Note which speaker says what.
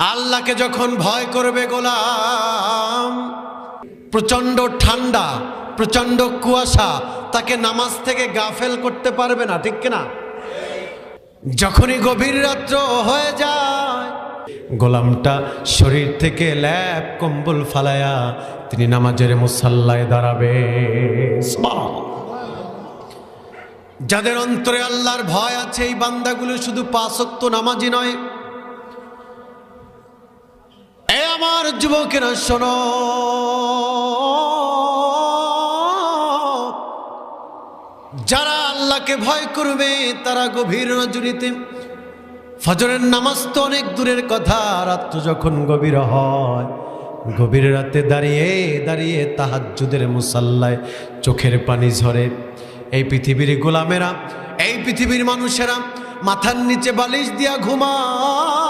Speaker 1: আল্লাহকে যখন ভয় করবে গোলাম, প্রচন্ড ঠান্ডা, প্রচন্ড কুয়াশা, তাকে নামাজ থেকে গাফেল করতে পারবে না, ঠিক কিনা? যখনই গভীর রাত্র হয়ে যায়, গোলামটা শরীর থেকে ল্যাপ কম্বল ফালায়া তিনি নামাজের মুসাল্লায় দাঁড়াবে। যাদের অন্তরে আল্লাহর ভয় আছে, এই বান্দাগুলো শুধু 5 ওয়াক্ত নামাজি নয়। এ আমার যুবকেরা শোনো, যারা আল্লাহকে ভয় করবে তারা গভীর রজনীতে, ফজরের নামাজ তো অনেক দূরের কথা, রাত যখন গভীর হয়, গভীর রাতে দাঁড়িয়ে দাঁড়িয়ে তাহাজ্জুদের মুসাল্লায় চোখের পানি ঝরে। এই পৃথিবীর গোলামেরা, এই পৃথিবীর মানুষেরা মাথার নিচে বালিশ দিয়া ঘুমায়,